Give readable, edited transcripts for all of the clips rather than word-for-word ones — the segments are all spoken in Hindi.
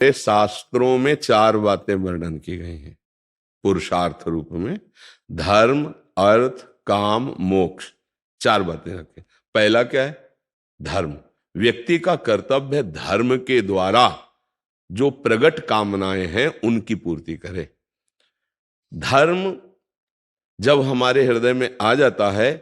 शास्त्रों में चार बातें वर्णन की गई हैं पुरुषार्थ रूप में। धर्म, अर्थ, काम, मोक्ष, चार बातें रखें। पहला क्या है? धर्म। व्यक्ति का कर्तव्य है धर्म के द्वारा जो प्रगट कामनाएं हैं उनकी पूर्ति करे। धर्म जब हमारे हृदय में आ जाता है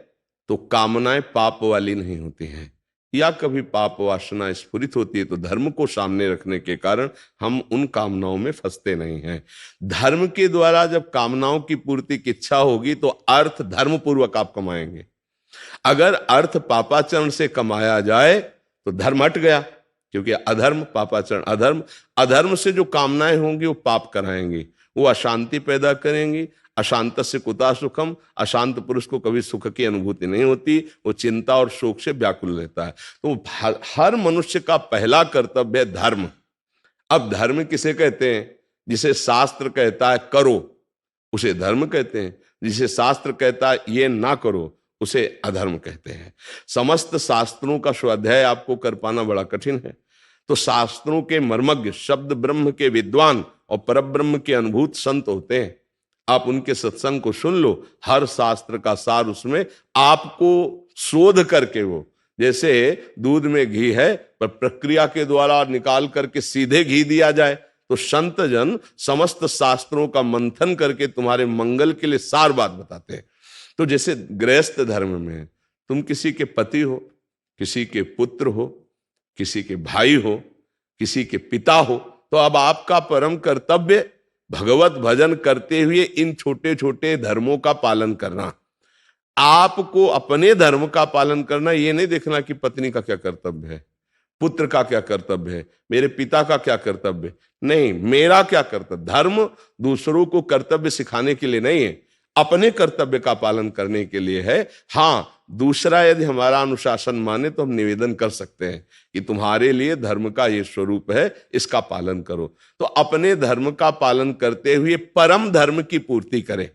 तो कामनाएं पाप वाली नहीं होती हैं, या कभी पाप वासना स्फुरित होती है तो धर्म को सामने रखने के कारण हम उन कामनाओं में फंसते नहीं हैं। धर्म के द्वारा जब कामनाओं की पूर्ति की इच्छा होगी तो अर्थ धर्म पूर्वक आप कमाएंगे। अगर अर्थ पापाचरण से कमाया जाए तो धर्म हट गया, क्योंकि अधर्म पापाचरण, अधर्म, अधर्म से जो कामनाएं होंगी वो पाप कराएंगी, वो अशांति पैदा करेंगी। अशांत से कुता सुखम, अशांत पुरुष को कभी सुख की अनुभूति नहीं होती, वो चिंता और शोक से व्याकुल रहता है। तो हर मनुष्य का पहला कर्तव्य है धर्म। अब धर्म किसे कहते हैं? जिसे शास्त्र कहता है करो उसे धर्म कहते हैं, जिसे शास्त्र कहता है ये ना करो उसे अधर्म कहते हैं। समस्त शास्त्रों का स्वाध्याय आपको कर पाना बड़ा कठिन है, तो शास्त्रों के मर्मज्ञ, शब्द ब्रह्म के विद्वान और परब्रह्म के अनुभूत संत होते हैं। आप उनके सत्संग को सुन लो, हर शास्त्र का सार उसमें आपको शोध करके, वो जैसे दूध में घी है पर प्रक्रिया के द्वारा निकाल करके सीधे घी दिया जाए, तो संत जन समस्त शास्त्रों का मंथन करके तुम्हारे मंगल के लिए सार बात बताते हैं। तो जैसे गृहस्थ धर्म में तुम किसी के पति हो, किसी के पुत्र हो, किसी के भाई हो, किसी के पिता हो, तो अब आपका परम कर्तव्य भगवत भजन करते हुए इन छोटे छोटे धर्मों का पालन करना। आपको अपने धर्म का पालन करना, ये नहीं देखना कि पत्नी का क्या कर्तव्य है, पुत्र का क्या कर्तव्य है, मेरे पिता का क्या कर्तव्य है। नहीं, मेरा क्या कर्तव्य। धर्म दूसरों को कर्तव्य सिखाने के लिए नहीं है, अपने कर्तव्य का पालन करने के लिए है। हाँ, दूसरा यदि हमारा अनुशासन माने तो हम निवेदन कर सकते हैं कि तुम्हारे लिए धर्म का ये स्वरूप है, इसका पालन करो। तो अपने धर्म का पालन करते हुए परम धर्म की पूर्ति करें।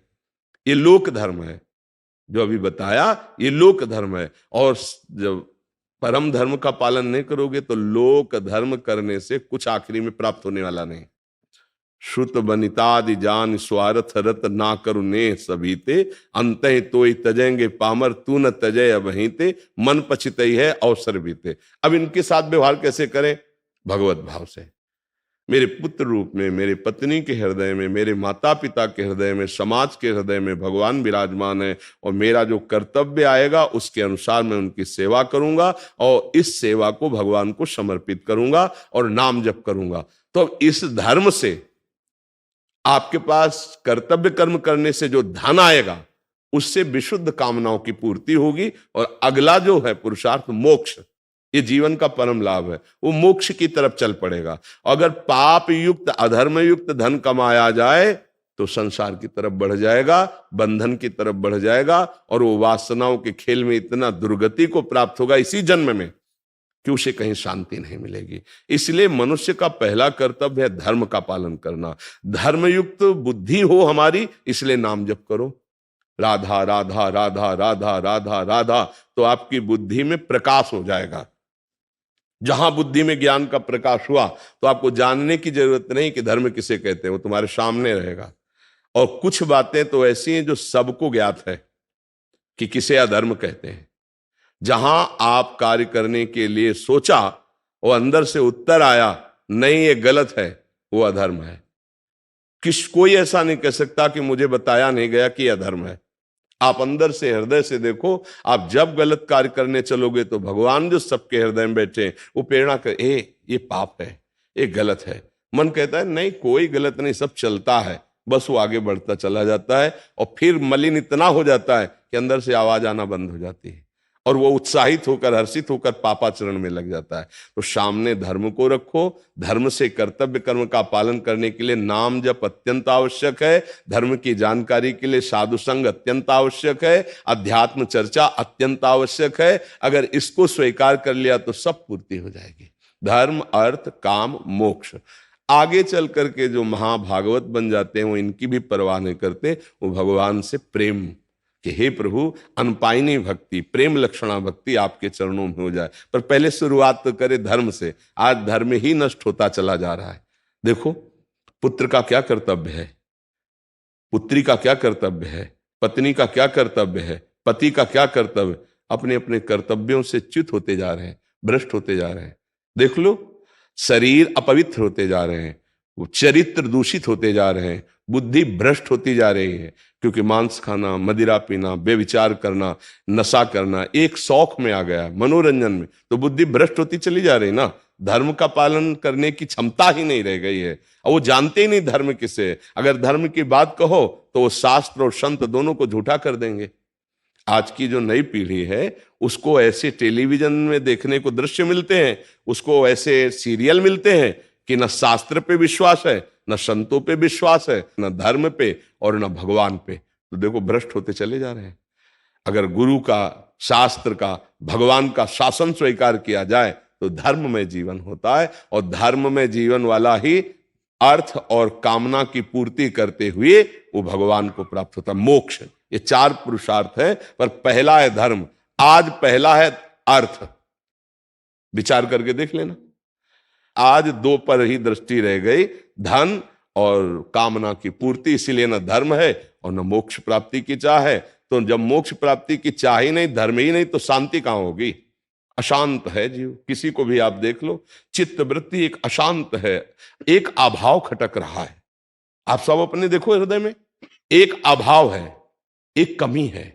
ये लोक धर्म है जो अभी बताया, ये लोक धर्म है। और जब परम धर्म का पालन नहीं करोगे तो लोक धर्म करने से कुछ आखिरी में प्राप्त होने वाला नहीं। श्रुत बनितादि जान स्वार्थ रत ना करुने सबीते, अंत तो तजेंगे पामर तू न तजय अबहीते, मन पछितई है अवसर बीते। अब इनके साथ व्यवहार कैसे करें? भगवत भाव से। मेरे पुत्र रूप में, मेरे पत्नी के हृदय में, मेरे माता पिता के हृदय में, समाज के हृदय में भगवान विराजमान है, और मेरा जो कर्तव्य आएगा उसके अनुसार मैं उनकी सेवा करूंगा और इस सेवा को भगवान को समर्पित करूंगा और नाम जप करूंगा। तो इस धर्म से आपके पास कर्तव्य कर्म करने से जो धन आएगा उससे विशुद्ध कामनाओं की पूर्ति होगी, और अगला जो है पुरुषार्थ मोक्ष, ये जीवन का परम लाभ है, वो मोक्ष की तरफ चल पड़ेगा। अगर पाप युक्त अधर्म युक्त धन कमाया जाए तो संसार की तरफ बढ़ जाएगा, बंधन की तरफ बढ़ जाएगा, और वो वासनाओं के खेल में इतना दुर्गति को प्राप्त होगा इसी जन्म में कि उसे कहीं शांति नहीं मिलेगी। इसलिए मनुष्य का पहला कर्तव्य है धर्म का पालन करना। धर्मयुक्त बुद्धि हो हमारी, इसलिए नाम जप करो, राधा राधा राधा राधा राधा राधा, तो आपकी बुद्धि में प्रकाश हो जाएगा। जहां बुद्धि में ज्ञान का प्रकाश हुआ तो आपको जानने की जरूरत नहीं कि धर्म किसे कहते हैं, वो तुम्हारे सामने रहेगा। और कुछ बातें तो ऐसी हैं जो सबको ज्ञात है कि किसे अधर्म कहते हैं। जहां आप कार्य करने के लिए सोचा और अंदर से उत्तर आया नहीं ये गलत है, वो अधर्म है। कोई ऐसा नहीं कह सकता कि मुझे बताया नहीं गया कि अधर्म है। आप अंदर से, हृदय से देखो। आप जब गलत कार्य करने चलोगे तो भगवान जो सबके हृदय में बैठे वो प्रेरणा कर, ये पाप है, ये गलत है। मन कहता है नहीं कोई गलत नहीं, सब चलता है, बस वो आगे बढ़ता चला जाता है, और फिर मलिन इतना हो जाता है कि अंदर से आवाज आना बंद हो जाती है, और वो उत्साहित होकर, हर्षित होकर पापाचरण में लग जाता है। तो सामने धर्म को रखो। धर्म से कर्तव्य कर्म का पालन करने के लिए नाम जप अत्यंत आवश्यक है। धर्म की जानकारी के लिए साधु संग अत्यंत आवश्यक है। अध्यात्म चर्चा अत्यंत आवश्यक है। अगर इसको स्वीकार कर लिया तो सब पूर्ति हो जाएगी। धर्म, अर्थ, काम, मोक्ष। आगे चल करके जो महाभागवत बन जाते हैं वो इनकी भी परवाह नहीं करते, वो भगवान से प्रेम कि हे प्रभु अनपायनी भक्ति, प्रेम लक्षणा भक्ति आपके चरणों में हो जाए। पर पहले शुरुआत तो करे धर्म से। आज धर्म ही नष्ट होता चला जा रहा है। देखो, पुत्र का क्या कर्तव्य है, पुत्री का क्या कर्तव्य है, पत्नी का क्या कर्तव्य है, पति का क्या कर्तव्य, अपने अपने कर्तव्यों से च्युत होते जा रहे हैं, भ्रष्ट होते जा रहे हैं। देख लो, शरीर अपवित्र होते जा रहे हैं, चरित्र दूषित होते जा रहे हैं, बुद्धि भ्रष्ट होती जा रही है, क्योंकि मांस खाना, मदिरा पीना, बेविचार करना, नशा करना एक शौक में आ गया, मनोरंजन में, तो बुद्धि भ्रष्ट होती चली जा रही ना। धर्म का पालन करने की क्षमता ही नहीं रह गई है, और वो जानते ही नहीं धर्म किसे है। अगर धर्म की बात कहो तो वो शास्त्र और संत दोनों को झूठा कर देंगे। आज की जो नई पीढ़ी है उसको ऐसे टेलीविजन में देखने को दृश्य मिलते हैं, उसको ऐसे सीरियल मिलते हैं कि न शास्त्र पे विश्वास है, न संतों पे विश्वास है, न धर्म पे और न भगवान पे। तो देखो, भ्रष्ट होते चले जा रहे हैं। अगर गुरु का, शास्त्र का, भगवान का शासन स्वीकार किया जाए तो धर्म में जीवन होता है, और धर्म में जीवन वाला ही अर्थ और कामना की पूर्ति करते हुए वो भगवान को प्राप्त होता है, मोक्ष। ये 4 पुरुषार्थ है, पर पहला है धर्म, आज पहला है अर्थ। विचार करके देख लेना, आज 2 पर ही दृष्टि रह गई, धन और कामना की पूर्ति, इसीलिए न धर्म है और न मोक्ष प्राप्ति की चाह है। तो जब मोक्ष प्राप्ति की चाह ही नहीं, धर्म ही नहीं, तो शांति कहां होगी? अशांत है जीव। किसी को भी आप देख लो, चित्त वृत्ति एक अशांत है, एक अभाव खटक रहा है। आप सब अपने देखो हृदय में एक अभाव है, एक कमी है।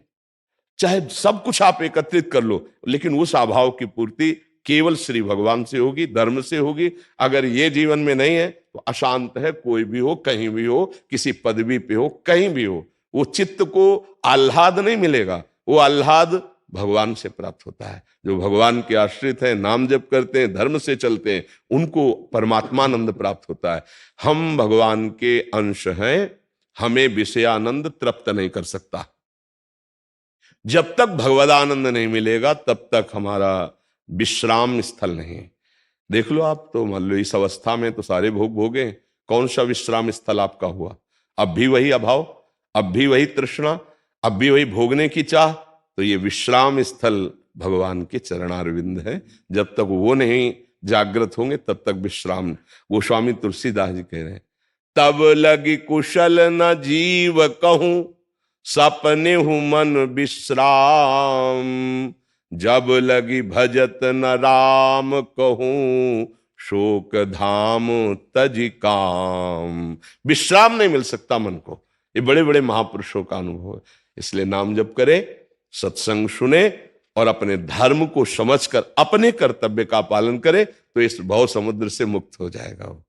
चाहे सब कुछ आप एकत्रित कर लो, लेकिन उस अभाव की पूर्ति केवल श्री भगवान से होगी, धर्म से होगी। अगर ये जीवन में नहीं है तो अशांत है, कोई भी हो, कहीं भी हो, किसी पदवी पे हो, कहीं भी हो, वो चित्त को आह्लाद नहीं मिलेगा। वो आह्लाद भगवान से प्राप्त होता है। जो भगवान के आश्रित हैं, नाम जप करते हैं, धर्म से चलते हैं, उनको परमात्मानंद प्राप्त होता है। हम भगवान के अंश हैं, हमें विषयानंद तृप्त नहीं कर सकता। जब तक भगवदानंद नहीं मिलेगा तब तक हमारा विश्राम स्थल नहीं। देख लो, आप तो मान लो इस अवस्था में तो सारे भोग भोगे, कौन सा विश्राम स्थल आपका हुआ? अब भी वही अभाव, अब भी वही तृष्णा, अब भी वही भोगने की चाह। तो ये विश्राम स्थल भगवान के चरणारविंद है। जब तक वो नहीं जागृत होंगे तब तक विश्राम। गोस्वामी तुलसीदास जी कह रहे हैं, तब लगी कुशल न जीव कहूं, सपने हूं मन विश्राम, जब लगी भजत न राम कहूं, शोक धाम तजि काम। विश्राम नहीं मिल सकता मन को। ये बड़े बड़े महापुरुषों का अनुभव है। इसलिए नाम जप करे, सत्संग सुने और अपने धर्म को समझकर अपने कर्तव्य का पालन करे, तो इस भव समुद्र से मुक्त हो जाएगा वो।